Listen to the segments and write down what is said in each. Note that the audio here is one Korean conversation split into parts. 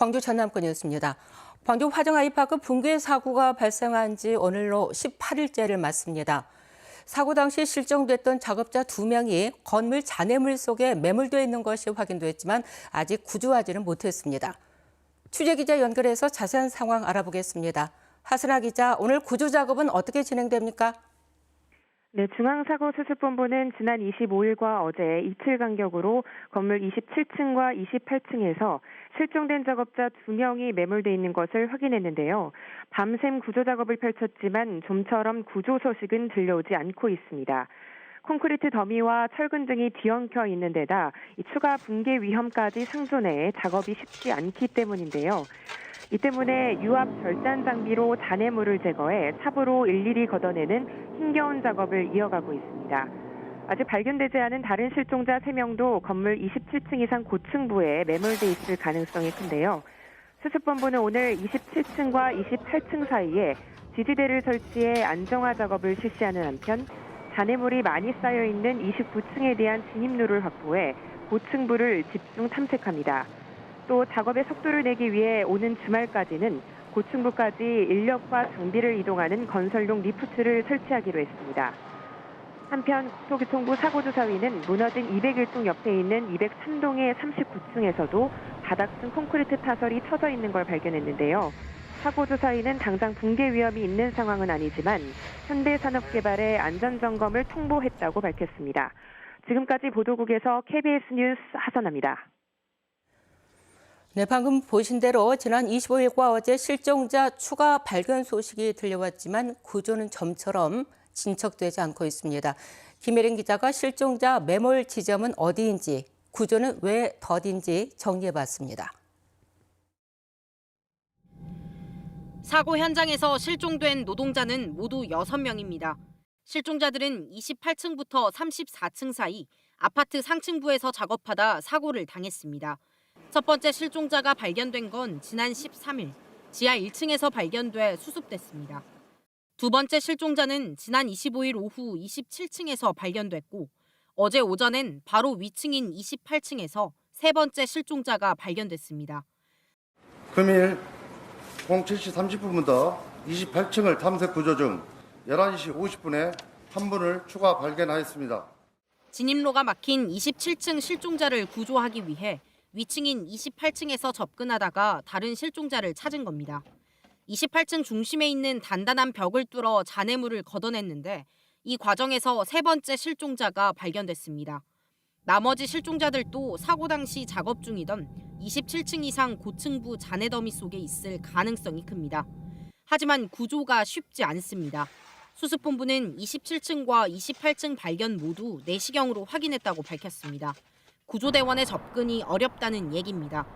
광주 전남권이었습니다. 광주 화정 아이파크 붕괴 사고가 발생한 지 오늘로 18일째를 맞습니다. 사고 당시 실종됐던 작업자 2명이 건물 잔해물 속에 매몰되어 있는 것이 확인됐지만 아직 구조하지는 못했습니다. 취재기자 연결해서 자세한 상황 알아보겠습니다. 하슬아 기자, 오늘 구조 작업은 어떻게 진행됩니까? 네, 중앙사고수습본부는 지난 25일과 어제 이틀 간격으로 건물 27층과 28층에서 실종된 작업자 2명이 매몰돼 있는 것을 확인했는데요. 밤샘 구조 작업을 펼쳤지만 좀처럼 구조 소식은 들려오지 않고 있습니다. 콘크리트 더미와 철근 등이 뒤엉켜 있는 데다 추가 붕괴 위험까지 상존해 작업이 쉽지 않기 때문인데요. 이 때문에 유압 절단 장비로 잔해물을 제거해 삽으로 일일이 걷어내는 힘겨운 작업을 이어가고 있습니다. 아직 발견되지 않은 다른 실종자 3명도 건물 27층 이상 고층부에 매몰돼 있을 가능성이 큰데요. 수습본부는 오늘 27층과 28층 사이에 지지대를 설치해 안정화 작업을 실시하는 한편 잔해물이 많이 쌓여있는 29층에 대한 진입로를 확보해 고층부를 집중 탐색합니다. 또 작업의 속도를 내기 위해 오는 주말까지는 고층부까지 인력과 장비를 이동하는 건설용 리프트를 설치하기로 했습니다. 한편 국토교통부 사고조사위는 무너진 201동 옆에 있는 203동의 39층에서도 바닥층 콘크리트 타설이 쳐져 있는 걸 발견했는데요. 사고조사위는 당장 붕괴 위험이 있는 상황은 아니지만 현대산업개발의 안전점검을 통보했다고 밝혔습니다. 지금까지 보도국에서 KBS 뉴스 하선아입니다. 네, 방금 보신 대로 지난 25일과 어제 실종자 추가 발견 소식이 들려왔지만 구조는 좀처럼 진척되지 않고 있습니다. 김혜린 기자가 실종자 매몰 지점은 어디인지, 구조는 왜 더딘지 정리해봤습니다. 사고 현장에서 실종된 노동자는 모두 6명입니다. 실종자들은 28층부터 34층 사이 아파트 상층부에서 작업하다 사고를 당했습니다. 첫 번째 실종자가 발견된 건 지난 13일, 지하 1층에서 발견돼 수습됐습니다. 두 번째 실종자는 지난 25일 오후 27층에서 발견됐고, 어제 오전엔 바로 위층인 28층에서 세 번째 실종자가 발견됐습니다. 금일 07시 30분부터 28층을 탐색 구조 중 11시 50분에 한 분을 추가 발견하였습니다. 진입로가 막힌 27층 실종자를 구조하기 위해 위층인 28층에서 접근하다가 다른 실종자를 찾은 겁니다. 28층 중심에 있는 단단한 벽을 뚫어 잔해물을 걷어냈는데 이 과정에서 세 번째 실종자가 발견됐습니다. 나머지 실종자들도 사고 당시 작업 중이던 27층 이상 고층부 잔해 더미 속에 있을 가능성이 큽니다. 하지만 구조가 쉽지 않습니다. 수습본부는 27층과 28층 발견 모두 내시경으로 확인했다고 밝혔습니다. 구조대원의 접근이 어렵다는 얘기입니다.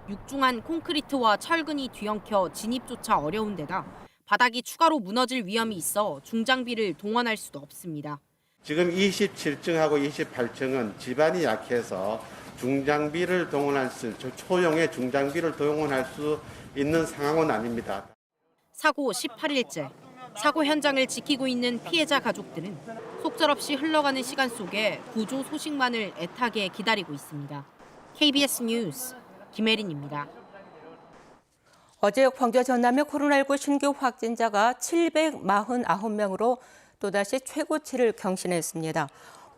육중한 콘크리트와 철근이 뒤엉켜 진입조차 어려운 데다 바닥이 추가로 무너질 위험이 있어 중장비를 동원할 수도 없습니다. 지금 27층하고 28층은 지반이 약해서 중장비를 동원할 수, 초용의 중장비를 동원할 수 있는 상황은 아닙니다. 사고 18일째. 사고 현장을 지키고 있는 피해자 가족들은 속절없이 흘러가는 시간 속에 구조 소식만을 애타게 기다리고 있습니다. KBS 뉴스 김혜린입니다. 어제 광주 전남의 코로나19 신규 확진자가 749명으로 또다시 최고치를 경신했습니다.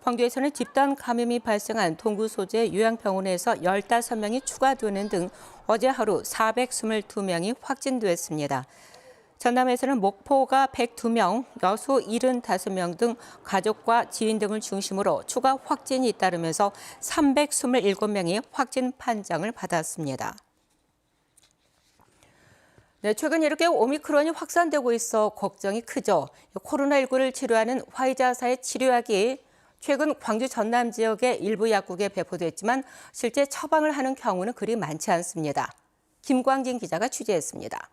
광주에서는 집단 감염이 발생한 동구 소재 요양병원에서 15명이 추가되는 등 어제 하루 422명이 확진됐습니다. 전남에서는 목포가 102명, 여수 75명 등 가족과 지인 등을 중심으로 추가 확진이 잇따르면서 327명이 확진 판정을 받았습니다. 네, 최근 이렇게 오미크론이 확산되고 있어 걱정이 크죠. 코로나19를 치료하는 화이자사의 치료약이 최근 광주 전남 지역의 일부 약국에 배포됐지만 실제 처방을 하는 경우는 그리 많지 않습니다. 김광진 기자가 취재했습니다.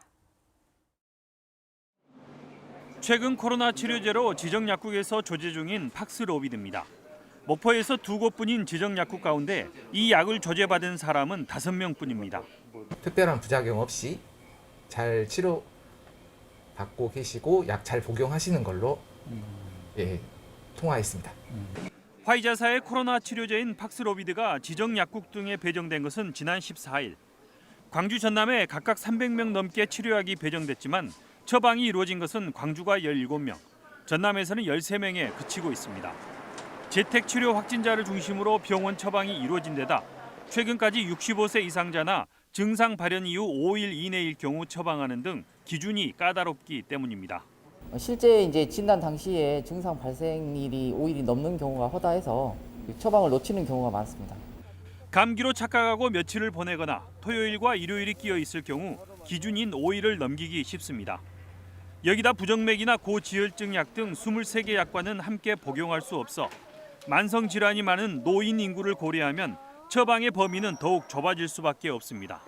최근 코로나 치료제로 지정 약국에서 조제 중인 팍스로비드입니다. 목포에서 2곳뿐인 지정 약국 가운데 이 약을 조제받은 사람은 5명뿐입니다. 특별한 부작용 없이 잘 치료받고 계시고 약 잘 복용하시는 걸로 통화했습니다. 화이자사의 코로나 치료제인 팍스로비드가 지정 약국 등에 배정된 것은 지난 14일. 광주 전남에 각각 300명 넘게 치료약이 배정됐지만 처방이 이루어진 것은 광주가 17명, 전남에서는 13명에 그치고 있습니다. 재택치료 확진자를 중심으로 병원 처방이 이루어진 데다 최근까지 65세 이상자나 증상 발현 이후 5일 이내일 경우 처방하는 등 기준이 까다롭기 때문입니다. 실제 이제 진단 당시에 증상 발생일이 5일이 넘는 경우가 허다해서 처방을 놓치는 경우가 많습니다. 감기로 착각하고 며칠을 보내거나 토요일과 일요일이 끼어 있을 경우 기준인 5일을 넘기기 쉽습니다. 여기다 부정맥이나 고지혈증 약 등 23개 약과는 함께 복용할 수 없어 만성 질환이 많은 노인 인구를 고려하면 처방의 범위는 더욱 좁아질 수밖에 없습니다.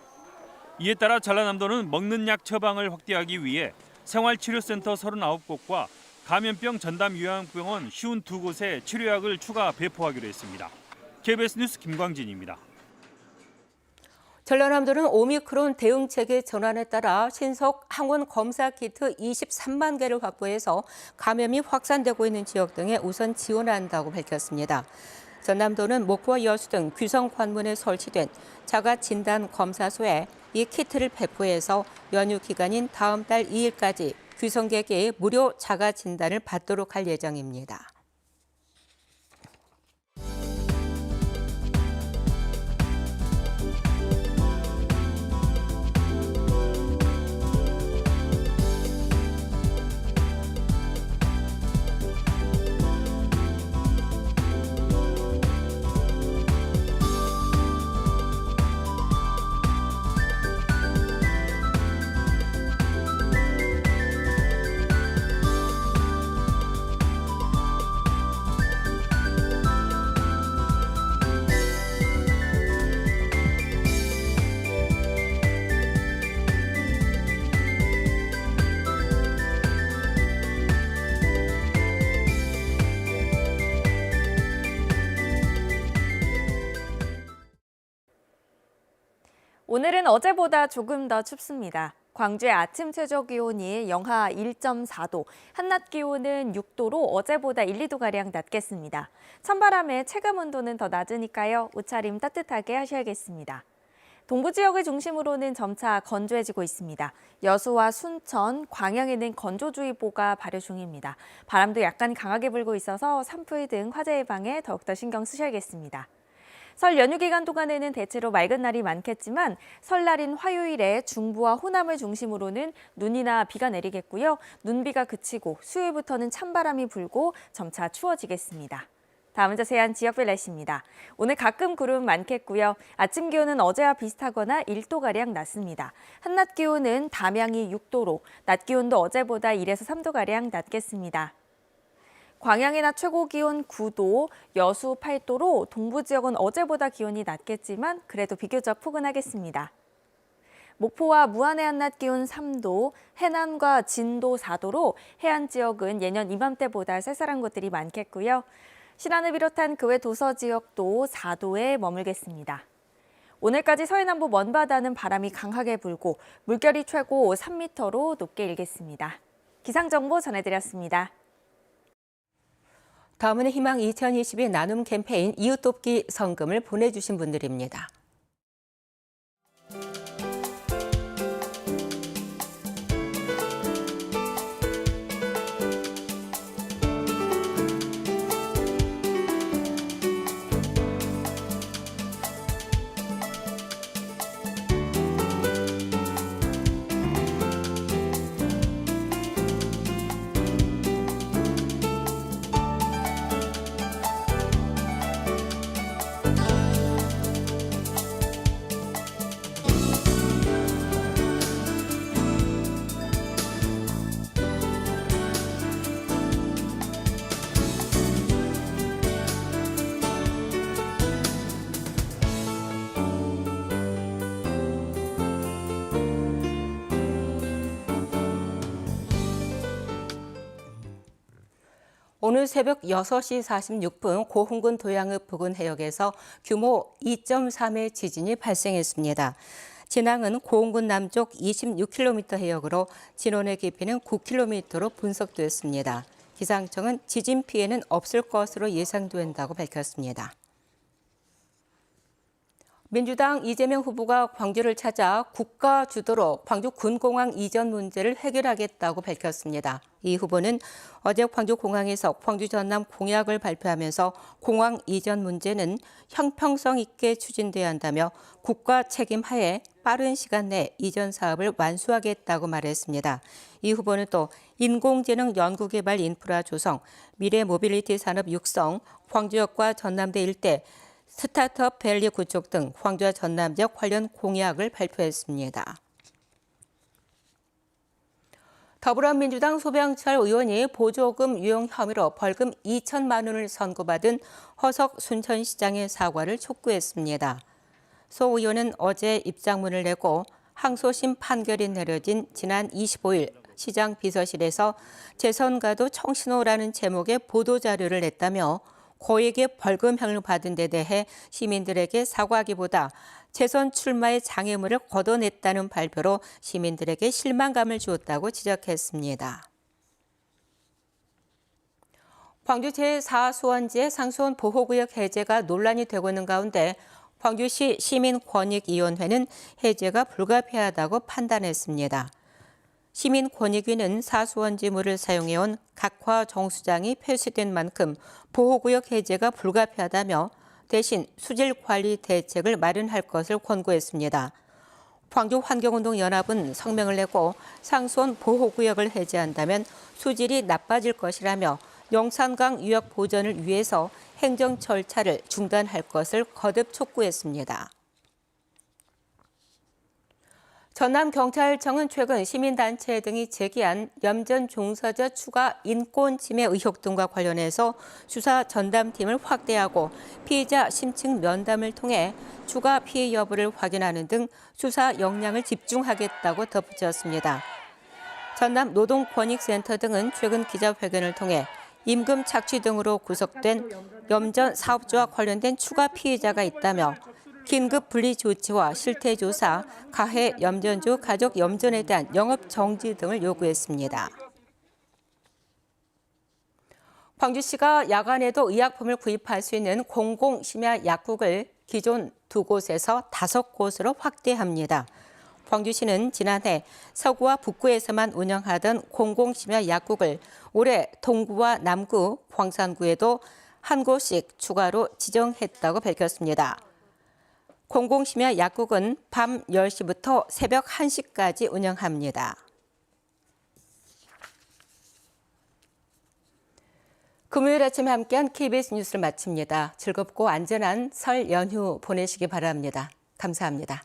이에 따라 전라남도는 먹는 약 처방을 확대하기 위해 생활치료센터 39곳과 감염병 전담요양병원 52곳에 치료약을 추가 배포하기로 했습니다. KBS 뉴스 김광진입니다. 전라남도는 오미크론 대응체계 전환에 따라 신속 항원 검사 키트 23만 개를 확보해서 감염이 확산되고 있는 지역 등에 우선 지원한다고 밝혔습니다. 전남도는 목포와 여수 등 귀성 관문에 설치된 자가진단검사소에 이 키트를 배포해서 연휴 기간인 다음 달 2일까지 귀성객이 무료 자가진단을 받도록 할 예정입니다. 오늘은 어제보다 조금 더 춥습니다. 광주의 아침 최저 기온이 영하 1.4도, 한낮 기온은 6도로 어제보다 1, 2도가량 낮겠습니다. 찬바람에 체감 온도는 더 낮으니까요. 옷차림 따뜻하게 하셔야겠습니다. 동부 지역을 중심으로는 점차 건조해지고 있습니다. 여수와 순천, 광양에는 건조주의보가 발효 중입니다. 바람도 약간 강하게 불고 있어서 산불 등 화재 예방에 더욱더 신경 쓰셔야겠습니다. 설 연휴 기간 동안에는 대체로 맑은 날이 많겠지만 설날인 화요일에 중부와 호남을 중심으로는 눈이나 비가 내리겠고요. 눈비가 그치고 수요일부터는 찬바람이 불고 점차 추워지겠습니다. 다음은 자세한 지역별 날씨입니다. 오늘 가끔 구름 많겠고요. 아침 기온은 어제와 비슷하거나 1도가량 낮습니다. 한낮 기온은 담양이 6도로 낮 기온도 어제보다 1에서 3도가량 낮겠습니다. 광양의 낮 최고 기온 9도, 여수 8도로 동부 지역은 어제보다 기온이 낮겠지만 그래도 비교적 포근하겠습니다. 목포와 무안의 한낮 기온 3도, 해남과 진도 4도로 해안 지역은 예년 이맘때보다 쌀쌀한 곳들이 많겠고요. 신안을 비롯한 그 외 도서 지역도 4도에 머물겠습니다. 오늘까지 서해남부 먼바다는 바람이 강하게 불고 물결이 최고 3m로 높게 일겠습니다. 기상정보 전해드렸습니다. 다음은 희망 2022 나눔 캠페인 이웃돕기 성금을 보내주신 분들입니다. 오늘 새벽 6시 46분 고흥군 도양읍 부근 해역에서 규모 2.3의 지진이 발생했습니다. 진앙은 고흥군 남쪽 26km 해역으로 진원의 깊이는 9km로 분석됐습니다. 기상청은 지진 피해는 없을 것으로 예상된다고 밝혔습니다. 민주당 이재명 후보가 광주를 찾아 국가 주도로 광주 군공항 이전 문제를 해결하겠다고 밝혔습니다. 이 후보는 어제 광주공항에서 광주 전남 공약을 발표하면서 공항 이전 문제는 형평성 있게 추진돼야 한다며 국가 책임 하에 빠른 시간 내 이전 사업을 완수하겠다고 말했습니다. 이 후보는 또 인공지능 연구개발 인프라 조성, 미래 모빌리티 산업 육성, 광주역과 전남대 일대 스타트업 밸리 구축 등 광주와 전남 지역 관련 공약을 발표했습니다. 더불어민주당 소병철 의원이 보조금 유용 혐의로 벌금 2천만 원을 선고받은 허석 순천시장의 사과를 촉구했습니다. 소 의원은 어제 입장문을 내고 항소심 판결이 내려진 지난 25일 시장 비서실에서 재선가도 청신호라는 제목의 보도자료를 냈다며 고액의 벌금형을 받은 데 대해 시민들에게 사과하기보다 재선 출마의 장애물을 걷어냈다는 발표로 시민들에게 실망감을 주었다고 지적했습니다. 광주 제4수원지의 상수원 보호구역 해제가 논란이 되고 있는 가운데 광주시 시민권익위원회는 해제가 불가피하다고 판단했습니다. 시민권익위는 사수원지물을 사용해온 각화 정수장이 폐쇄된 만큼 보호구역 해제가 불가피하다며 대신 수질관리 대책을 마련할 것을 권고했습니다. 광주환경운동연합은 성명을 내고 상수원 보호구역을 해제한다면 수질이 나빠질 것이라며 용산강 유역 보전을 위해서 행정 절차를 중단할 것을 거듭 촉구했습니다. 전남경찰청은 최근 시민단체 등이 제기한 염전 종사자 추가 인권 침해 의혹 등과 관련해서 수사 전담팀을 확대하고 피해자 심층 면담을 통해 추가 피해 여부를 확인하는 등 수사 역량을 집중하겠다고 덧붙였습니다. 전남노동권익센터 등은 최근 기자회견을 통해 임금 착취 등으로 구속된 염전 사업주와 관련된 추가 피해자가 있다며 긴급 분리 조치와 실태 조사, 가해 염전주 가족 염전에 대한 영업 정지 등을 요구했습니다. 광주시가 야간에도 의약품을 구입할 수 있는 공공심야 약국을 기존 2곳에서 5곳으로 확대합니다. 광주시는 지난해 서구와 북구에서만 운영하던 공공심야 약국을 올해 동구와 남구, 광산구에도 한 곳씩 추가로 지정했다고 밝혔습니다. 공공심야 약국은 밤 10시부터 새벽 1시까지 운영합니다. 금요일 아침에 함께한 KBS 뉴스를 마칩니다. 즐겁고 안전한 설 연휴 보내시기 바랍니다. 감사합니다.